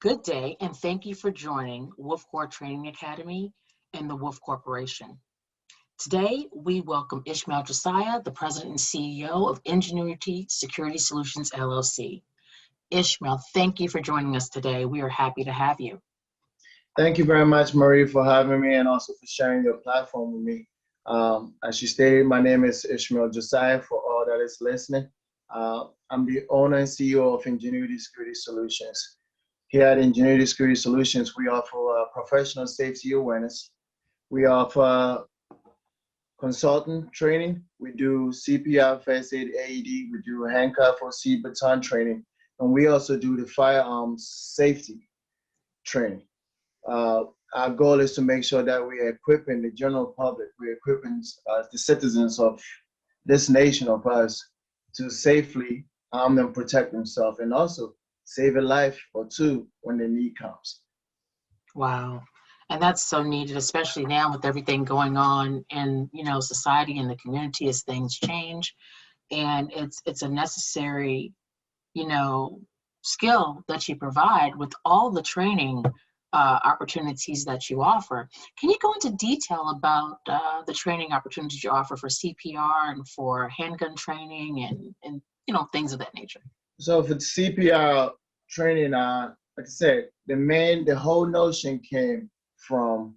Good day, and thank you for joining Wolfe Corp Training Academy and the Wolfe Corporation. Today, we welcome Ishmael Josiah, the President and CEO of Ingenuity Security Solutions, LLC. Ishmael, thank you for joining us today. We are happy to have you. Thank you very much, Marie, for having me and also for sharing your platform with me. As you stated, my name is Ishmael Josiah for all that is listening. I'm the owner and CEO of Ingenuity Security Solutions. Here at Ingenuity Security Solutions, we offer professional safety awareness. We offer consultant training. We do CPR, first aid, AED. We do handcuff or seat baton training. And we also do the firearm safety training. Our goal is to make sure that we are equipping the general public, we're equipping the citizens of this nation of us to safely arm and protect themselves and also save a life or two when the need comes. Wow. And that's so needed, especially now with everything going on in, society and the community as things change. And it's a necessary, skill that you provide with all the training opportunities that you offer. Can you go into detail about the training opportunities you offer for CPR and for handgun training and things of that nature? So for the CPR training, like I said, the whole notion came from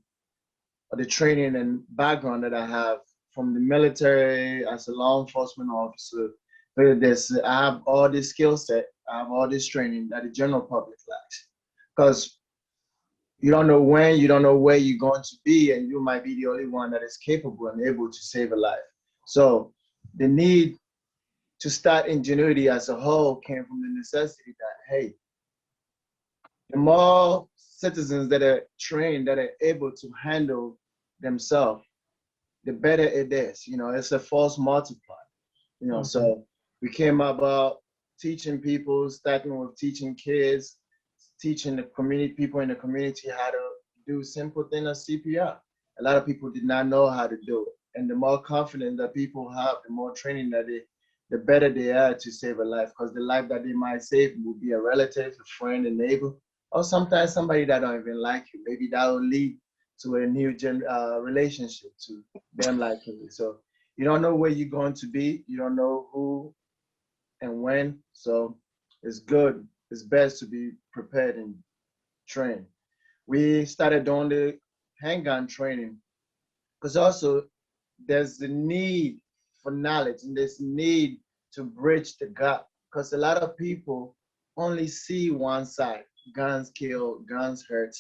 the training and background that I have from the military as a law enforcement officer. I have all this skill set, I have all this training that the general public lacks. Because you don't know when, you don't know where you're going to be, and you might be the only one that is capable and able to save a life. So the need to start Ingenuity as a whole came from the necessity that, hey, the more citizens that are trained, that are able to handle themselves, the better it is. It's a force multiplier. So we came about teaching people, starting with teaching kids, teaching the community, people in the community how to do simple things like CPR. A lot of people did not know how to do it. And the more confidence that people have, the more training that the better they are to save a life, because the life that they might save will be a relative, a friend, a neighbor, or sometimes somebody that don't even like you. Maybe that will lead to a new relationship to them liking you. So you don't know where you're going to be. You don't know who and when. So it's good. It's best to be prepared and trained. We started doing the handgun training because also there's the need for knowledge and there's need to bridge the gap, because a lot of people only see one side. Guns kill, guns hurt,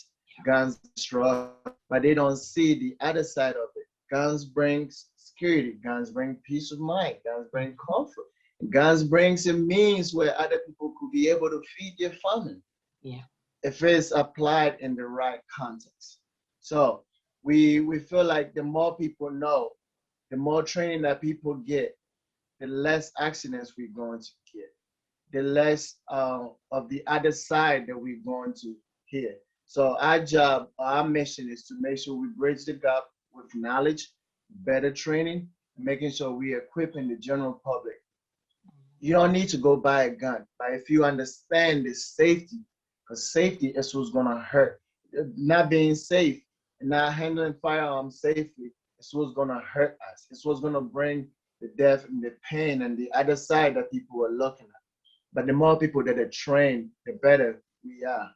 guns destroy, but they don't see the other side of it. Guns bring security, guns bring peace of mind, guns bring comfort. Guns brings a means where other people could be able to feed their family. Yeah. If it's applied in the right context. So we feel like the more people know, the more training that people get, the less accidents we're going to get, the less of the other side that we're going to hear. So our job, our mission is to make sure we bridge the gap with knowledge, better training, making sure we're equipping the general public. You don't need to go buy a gun, but if you understand the safety, because safety is what's gonna hurt. Not being safe and not handling firearms safely is what's gonna hurt us. It's what's gonna bring the death and the pain and the other side that people are looking at. But the more people that are trained, the better we are.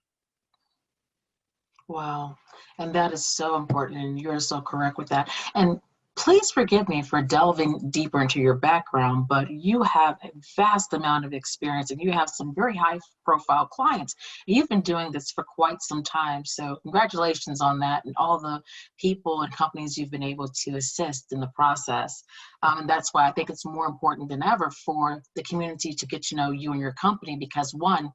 Wow. And that is so important, and you're so correct with that. And please forgive me for delving deeper into your background, but you have a vast amount of experience and you have some very high profile clients. You've been doing this for quite some time. So congratulations on that and all the people and companies you've been able to assist in the process. And that's why I think it's more important than ever for the community to get to know you and your company, because one,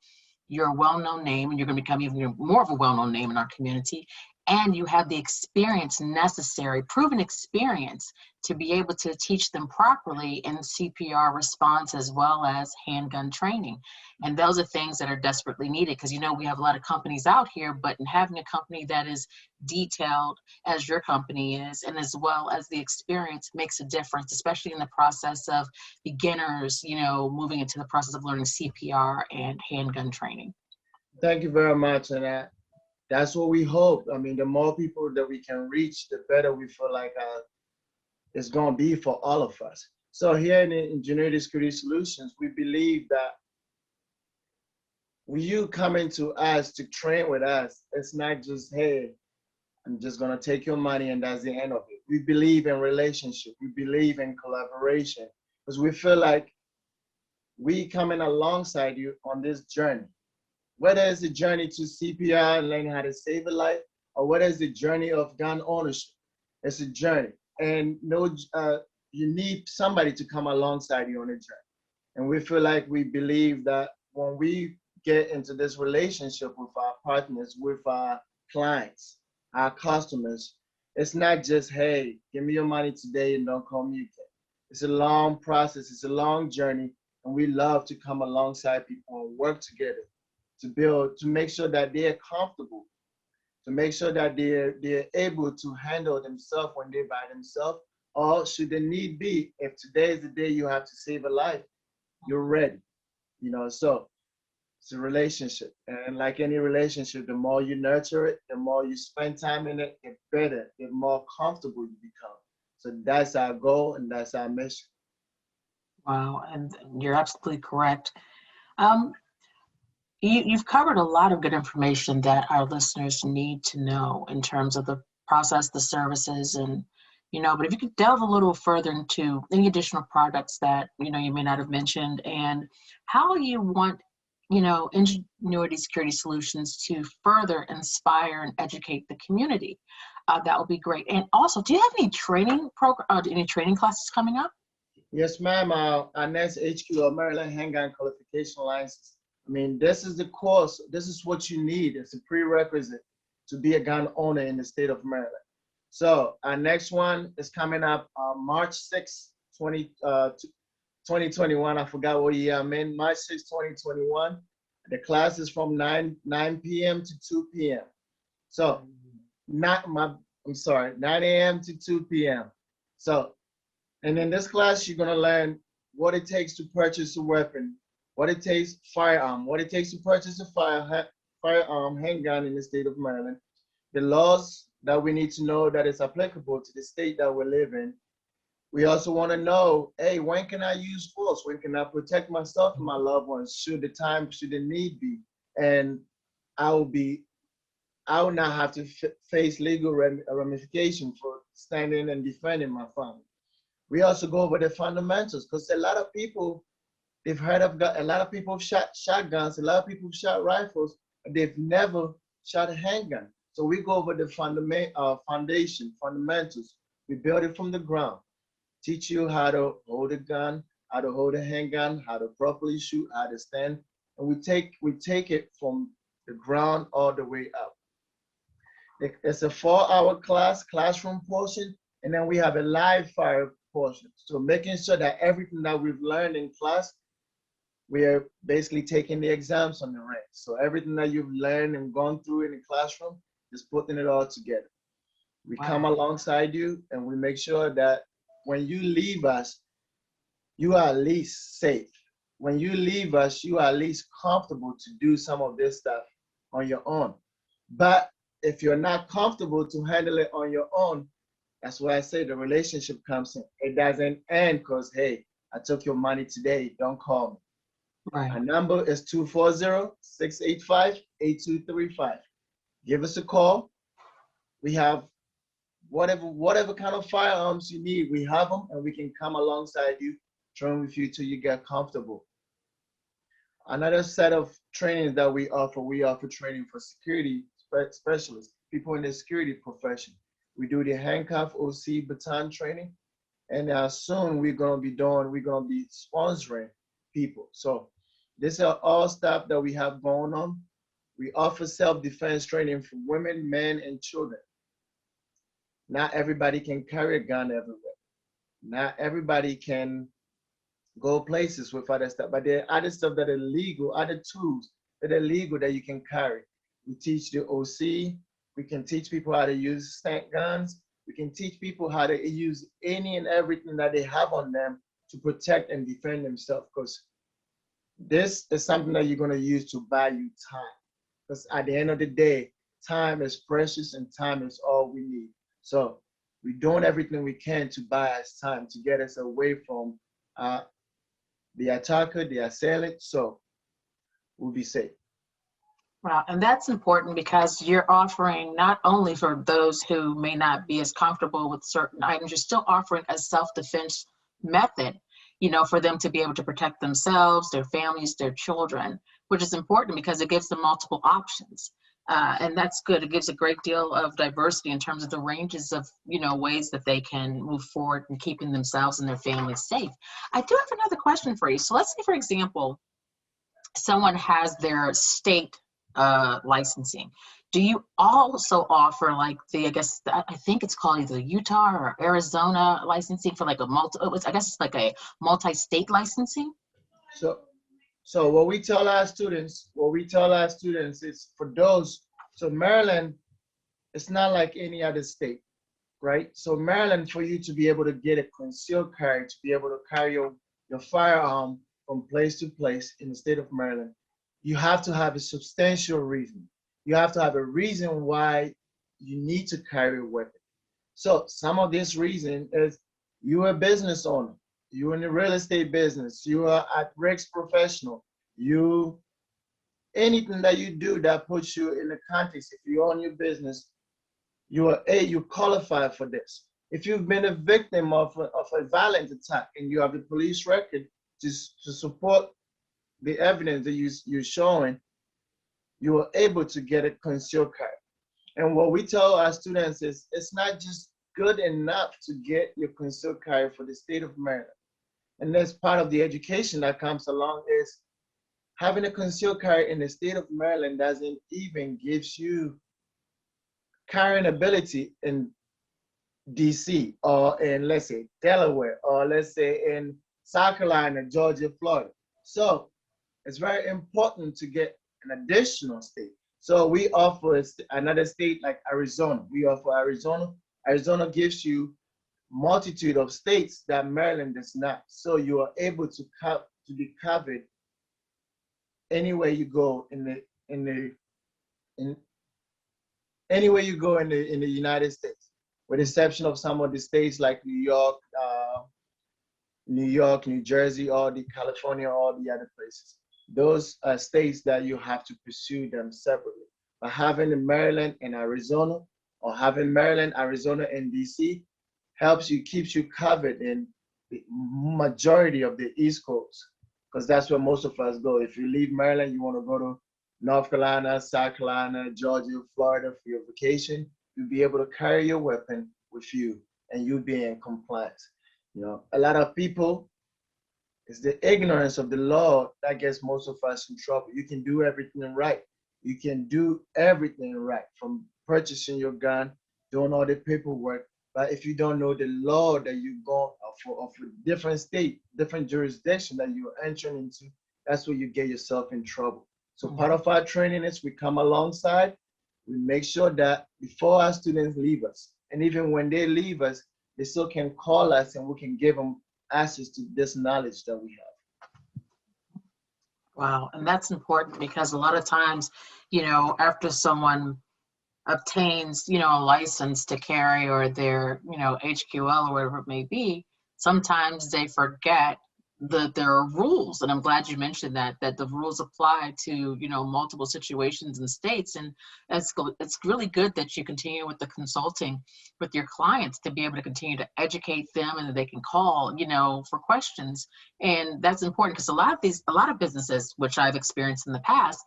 you're a well-known name and you're going to become even more of a well-known name in our community. And you have the experience necessary, proven experience, to be able to teach them properly in CPR response as well as handgun training. And those are things that are desperately needed, because we have a lot of companies out here, but in having a company that is detailed as your company is, and as well as the experience, makes a difference, especially in the process of beginners, moving into the process of learning CPR and handgun training. Thank you very much. And that's what we hope. I mean, the more people that we can reach, the better we feel like it's going to be for all of us. So here in Ingenuity Security Solutions, we believe that when you coming to us to train with us, it's not just, hey, I'm just going to take your money and that's the end of it. We believe in relationship. We believe in collaboration because we feel like we coming alongside you on this journey. Whether it's the journey to CPR and learning how to save a life, or whether it's the journey of gun ownership, it's a journey. And no, you need somebody to come alongside you on the journey. And we feel like we believe that when we get into this relationship with our partners, with our clients, our customers, it's not just, hey, give me your money today and don't call me again. It's a long process, it's a long journey, and we love to come alongside people and work together to build, to make sure that they're comfortable, to make sure that they're able to handle themselves when they're by themselves, or should the need be, if today is the day you have to save a life, you're ready. So it's a relationship. And like any relationship, the more you nurture it, the more you spend time in it, the better, the more comfortable you become. So that's our goal and that's our mission. Wow, and you're absolutely correct. Um, you've covered a lot of good information that our listeners need to know in terms of the process, the services, and but if you could delve a little further into any additional products that you may not have mentioned, and how you want Ingenuity Security Solutions to further inspire and educate the community, that would be great. And also, do you have any any training classes coming up? Yes, ma'am. Our next HQ, or Maryland Handgun Qualification License. I mean, this is the course. This is what you need. It's a prerequisite to be a gun owner in the state of Maryland. So our next one is coming up March 6, 2021. I forgot what year I'm in. March 6, 2021. The class is from 9 p.m. to 2 p.m. So 9 a.m. to 2 p.m. So, and in this class, you're going to learn what it takes to purchase a weapon, what it takes, firearm, what it takes to purchase a firearm handgun in the state of Maryland, the laws that we need to know that is applicable to the state that we live in. We also want to know, hey, when can I use force? When can I protect myself and my loved ones should the need be? And I will not have to face legal ramification for standing and defending my family. We also go over the fundamentals because a lot of people, they've heard of a lot of people have shot shotguns, a lot of people have shot rifles, but they've never shot a handgun. So we go over the fundamentals. We build it from the ground. Teach you how to hold a gun, how to hold a handgun, how to properly shoot, how to stand, and we take it from the ground all the way up. It's a 4-hour classroom portion, and then we have a live fire portion. So making sure that everything that we've learned in class, we are basically taking the exams on the range. So everything that you've learned and gone through in the classroom, just putting it all together. We come alongside you and we make sure that when you leave us, you are at least safe. When you leave us, you are at least comfortable to do some of this stuff on your own. But if you're not comfortable to handle it on your own, that's why I say the relationship comes in. It doesn't end because, hey, I took your money today, don't call me. Right. Our number is 240-685-8235. Give us a call. We have whatever kind of firearms you need, we have them, and we can come alongside you, train with you till you get comfortable. Another set of trainings that we offer training for security specialists, people in the security profession. We do the handcuff OC baton training, and soon we're gonna be sponsoring people. So these are all stuff that we have going on. We offer self-defense training for women, men, and children. Not everybody can carry a gun everywhere. Not everybody can go places with other stuff, but there are other stuff that are legal, other tools that are legal that you can carry. We teach the OC. We can teach people how to use stank guns. We can teach people how to use any and everything that they have on them to protect and defend themselves, because this is something that you're going to use to buy you time. Because at the end of the day, time is precious and time is all we need. So we're doing everything we can to buy us time to get us away from the attacker, the assailant. So we'll be safe. Wow, and that's important because you're offering not only for those who may not be as comfortable with certain items, you're still offering a self-defense method, for them to be able to protect themselves, their families, their children, which is important because it gives them multiple options. And that's good. It gives a great deal of diversity in terms of the ranges of, ways that they can move forward in keeping themselves and their families safe. I do have another question for you. So let's say, for example, someone has their state licensing. Do you also offer like I think it's called either Utah or Arizona licensing for like I guess it's like a multi-state licensing? So what we tell our students is for those, so Maryland, it's not like any other state, right? So Maryland, for you to be able to get a concealed carry, to be able to carry your firearm from place to place in the state of Maryland, you have to have a substantial reason. You have to have a reason why you need to carry a weapon. So some of this reason is you're a business owner, you're in the real estate business, you are at risk professional, anything that you do that puts you in the context, if you own your business, you qualify for this. If you've been a victim of a violent attack and you have the police record to support the evidence that you're showing, you are able to get a concealed carry. And what we tell our students is it's not just good enough to get your concealed carry for the state of Maryland. And that's part of the education that comes along is having a concealed carry in the state of Maryland doesn't even gives you carrying ability in DC or in, let's say, Delaware, or let's say in South Carolina, Georgia, Florida. So it's very important to get an additional state. So we offer another state like Arizona. We offer Arizona. Arizona gives you multitude of states that Maryland does not. So you are able to be covered anywhere you go anywhere you go in the United States, with the exception of some of the states like New York, New Jersey, or California, or the other places. Those are states that you have to pursue them separately. But having Maryland and Arizona, or having Maryland, Arizona, and DC keeps you covered in the majority of the East Coast, because that's where most of us go. If you leave Maryland, you want to go to North Carolina, South Carolina, Georgia, Florida for your vacation, you'll be able to carry your weapon with you and you'll be in compliance. A lot of people, it's the ignorance of the law that gets most of us in trouble. You can do everything right. You can do everything right, from purchasing your gun, doing all the paperwork. But if you don't know the law that you go for of a different state, different jurisdiction that you're entering into, that's where you get yourself in trouble. So part of our training is we come alongside, we make sure that before our students leave us, and even when they leave us, they still can call us and we can give them access to this knowledge that we have. Wow, and that's important because a lot of times, after someone obtains, a license to carry or their, HQL or whatever it may be, sometimes they forget that there are rules. And I'm glad you mentioned that the rules apply to, multiple situations and states. And it's really good that you continue with the consulting with your clients to be able to continue to educate them and that they can call, for questions. And that's important because a lot of businesses, which I've experienced in the past,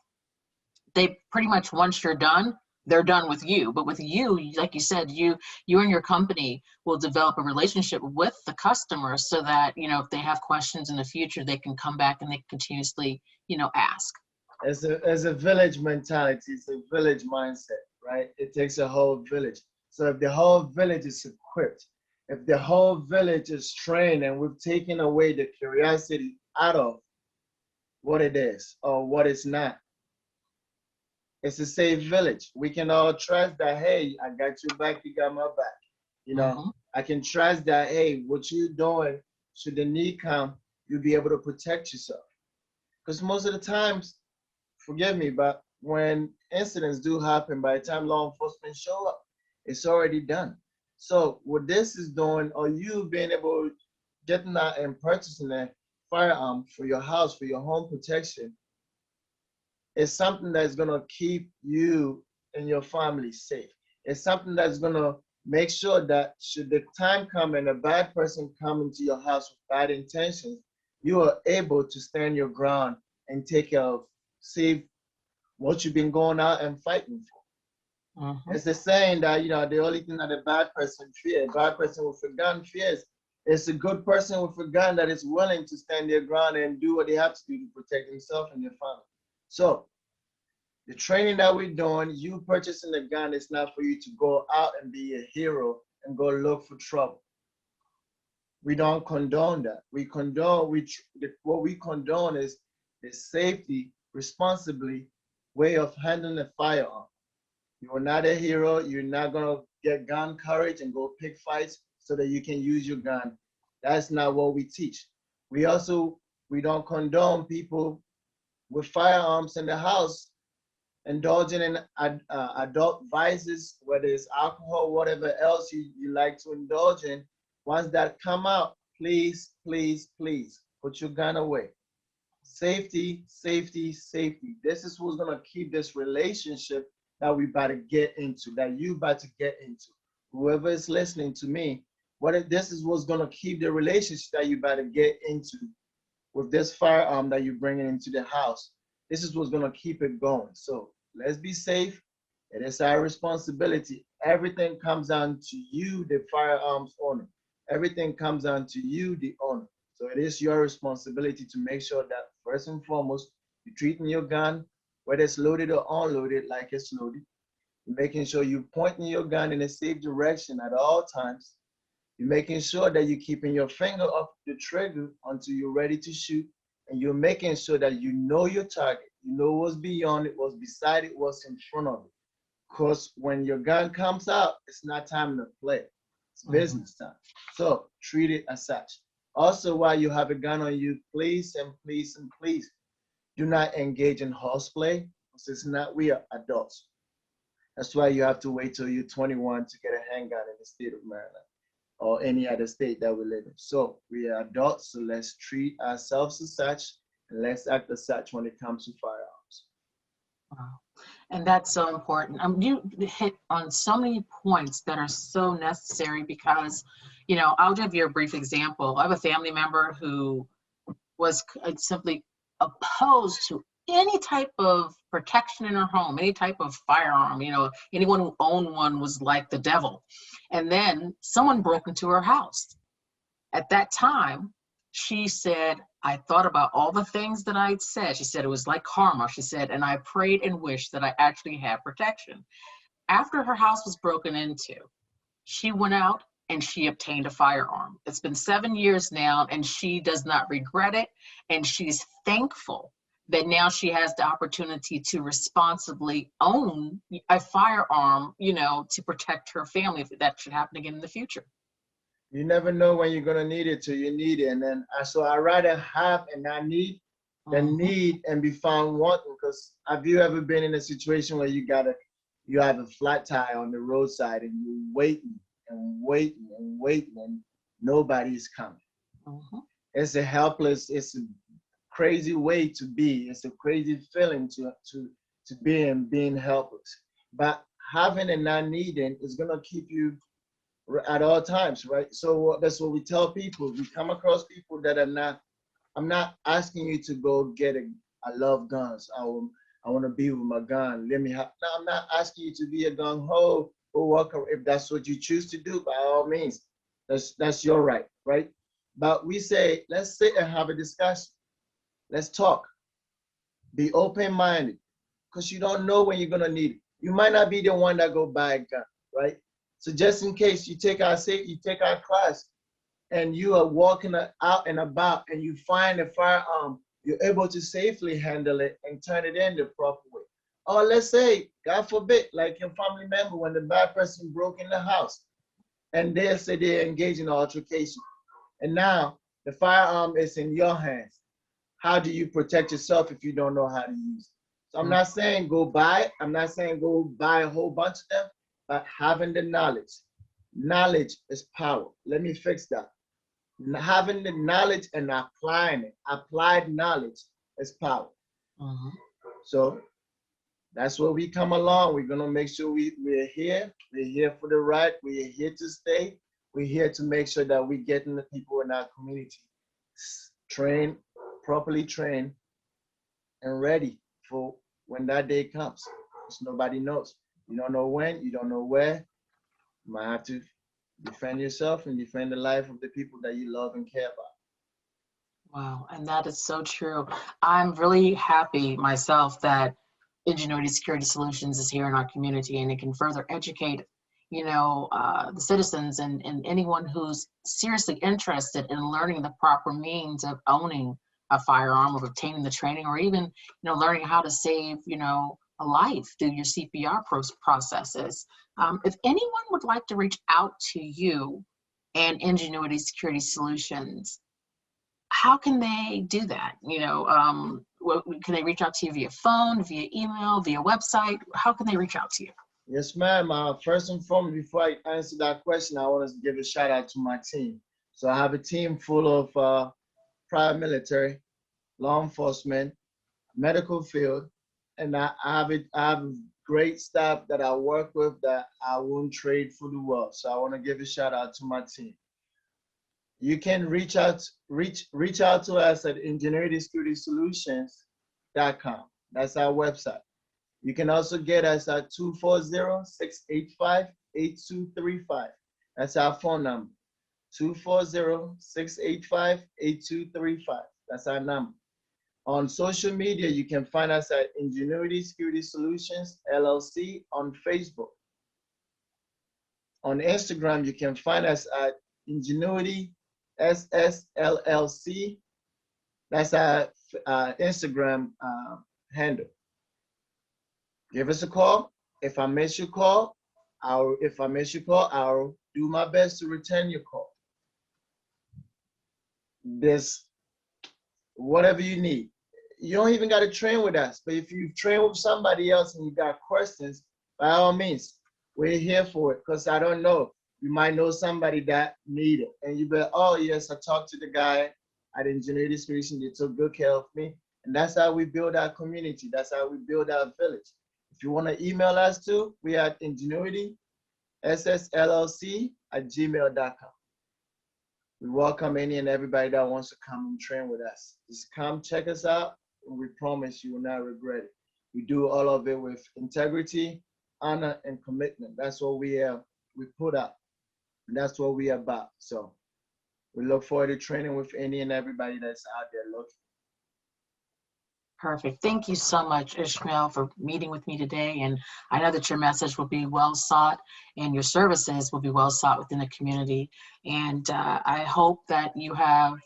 they pretty much, once you're done, they're done with you. But with you, like you said, you and your company will develop a relationship with the customer so that, if they have questions in the future, they can come back and they continuously, ask. It's a village mentality. It's a village mindset, right? It takes a whole village. So if the whole village is equipped, if the whole village is trained, and we've taken away the curiosity out of what it is or what it's not, it's a safe village. We can all trust that, hey, I got your back, you got my back. I can trust that, hey, what you're doing, should the need come, you'll be able to protect yourself. Because most of the times, forgive me, but when incidents do happen, by the time law enforcement show up, it's already done. So what this is doing, or you being able getting out and purchasing a firearm for your house, for your home protection, is something that's gonna keep you and your family safe. It's something that's gonna make sure that should the time come and a bad person come into your house with bad intentions, you are able to stand your ground and take care of, save what you've been going out and fighting for. It's the saying that, you know, the only thing that a bad person fears, a bad person with a gun fears, it's a good person with a gun that is willing to stand their ground and do what they have to do to protect themselves and their family. So the training that we're doing, you purchasing a gun, is not for you to go out and be a hero and go look for trouble. We don't condone that. What we condone is the safety, responsibly way of handling a firearm. You are not a hero. You're not gonna get gun courage and go pick fights so that you can use your gun. That's not what we teach. We don't condone people with firearms in the house indulging in adult vices, whether it's alcohol, whatever else you like to indulge in. Once that come out, please, please, please put your gun away. Safety, safety, safety. This is what's gonna keep this relationship that we about to get into, that you about to get into. Whoever is listening to me, this is what's gonna keep the relationship that you about to get into with this firearm that you're bringing into the house. This is what's gonna keep it going. So let's be safe. It is our responsibility. Everything comes down to you, the firearms owner. Everything comes down to you, the owner. So it is your responsibility to make sure that first and foremost, you're treating your gun, whether it's loaded or unloaded, like it's loaded. You're making sure you're pointing your gun in a safe direction at all times. You're making sure that you're keeping your finger off the trigger until you're ready to shoot. And you're making sure that you know your target. You know what's beyond it, what's beside it, what's in front of it. Because when your gun comes out, it's not time to play. It's business time. So treat it as such. Also, while you have a gun on you, please and please and please do not engage in horseplay, because it's not, we are adults. That's why you have to wait till you're 21 to get a handgun in the state of Maryland or any other state that we live in. So we are adults, so let's treat ourselves as such, and let's act as such when it comes to firearms. Wow. And that's so important. You hit on so many points that are so necessary because, you know, I'll give you a brief example. I have a family member who was simply opposed to any type of protection in her home, any type of firearm. You know, anyone who owned one was like the devil. And then someone broke into her house. At that time, she said, I thought about all the things that I'd said. She said it was like karma. She said, and I prayed and wished that I actually had protection. After her house was broken into, she went out and she obtained a firearm. It's been 7 years now, and she does not regret it. And she's thankful that now she has the opportunity to responsibly own a firearm, you know, to protect her family if that should happen again in the future. You never know when you're gonna need it till you need it. And then so I rather have and not need than need and be found wanting. Because have you ever been in a situation where you have a flat tire on the roadside and you're waiting and waiting and waiting and nobody's coming? It's a helpless, it's a crazy way to be. It's a crazy feeling to be and being helpless. But having and not needing is gonna keep you at all times, right? So that's what we tell people. We come across people that are not, I'm not asking you to go get I love guns. I want to be with my gun. No, I'm not asking you to be a gung ho or walker. If that's what you choose to do, by all means, that's your right, right? But we say, let's sit and have a discussion. Let's talk. Be open-minded, because you don't know when you're gonna need it. You might not be the one that go buy a gun, right? So just in case you take our class and you are walking out and about and you find a firearm, you're able to safely handle it and turn it in the proper way. Or let's say, God forbid, like your family member, when the bad person broke in the house and they say they're engaged in altercation, and now the firearm is in your hands. How do you protect yourself if you don't know how to use it? So I'm not saying go buy. I'm not saying go buy a whole bunch of them, but having the knowledge. Knowledge is power. Let me fix that. Having the knowledge and applying it. Applied knowledge is power. Mhm. So that's where we come along. We're gonna make sure we're here. We're here for the right. We're here to stay. We're here to make sure that we're getting the people in our community trained, properly trained, and ready for when that day comes. Because nobody knows. You don't know when, you don't know where. You might have to defend yourself and defend the life of the people that you love and care about. Wow, and that is so true. I'm really happy myself that Ingenuity Security Solutions is here in our community, and it can further educate, the citizens and anyone who's seriously interested in learning the proper means of owning a firearm, of obtaining the training, or even, learning how to save, a life through your CPR processes. If anyone would like to reach out to you and Ingenuity Security Solutions, how can they do that? Can they reach out to you via phone, via email, via website? How can they reach out to you? Yes, ma'am. First and foremost, before I answer that question, I want to give a shout out to my team. So I have a team full of private military, law enforcement, medical field, and I have a great staff that I work with that I won't trade for the world. So I want to give a shout out to my team. You can reach out to us at ingenuitysecurity-solutions.com. That's our website. You can also get us at 240-685-8235. That's our phone number. 240-685-8235. That's our number. On social media, you can find us at Ingenuity Security Solutions, LLC on Facebook. On Instagram, you can find us at Ingenuity SSLLC. That's our Instagram handle. Give us a call. If I miss your call, I'll do my best to return your call. There's whatever you need. You don't even got to train with us, but if you train with somebody else and you got questions, by all means, we're here for it. Because I don't know, you might know somebody that need it, and you be, oh yes, I talked to the guy at Ingenuity Solutions. They took good care of me, and that's how we build our community. That's how we build our village. If you want to email us too, we are at ingenuitysssllc@gmail.com. We welcome any and everybody that wants to come and train with us. Just come check us out, and we promise you will not regret it. We do all of it with integrity, honor, and commitment. That's what we put out, and that's what we are about. So we look forward to training with any and everybody that's out there looking. Perfect. Thank you so much, Ishmael, for meeting with me today. And I know that your message will be well sought and your services will be well sought within the community. And I hope that you have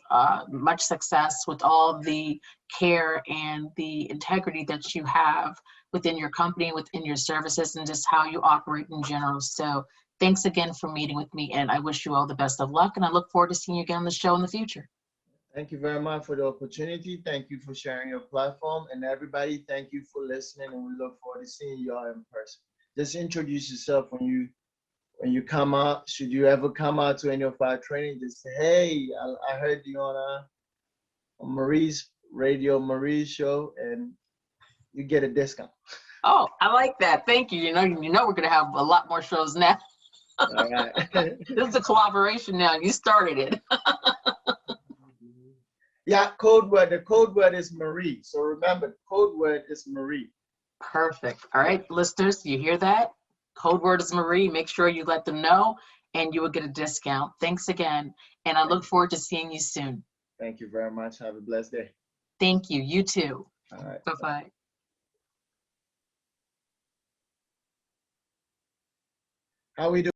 much success with all the care and the integrity that you have within your company, within your services, and just how you operate in general. So thanks again for meeting with me, and I wish you all the best of luck. And I look forward to seeing you again on the show in the future. Thank you very much for the opportunity. Thank you for sharing your platform. And everybody, thank you for listening. And we look forward to seeing you all in person. Just introduce yourself when you come out. Should you ever come out to any of our training, just say, hey, I heard you on Marie's show, and you get a discount. Oh, I like that. Thank you. You know, we're going to have a lot more shows now. All right. This is a collaboration now. You started it. Yeah, code word. The code word is Marie. So remember, the code word is Marie. Perfect. All right, listeners, you hear that? Code word is Marie. Make sure you let them know, and you will get a discount. Thanks again, and I look forward to seeing you soon. Thank you very much. Have a blessed day. Thank you. You too. All right. Bye-bye. How we doing?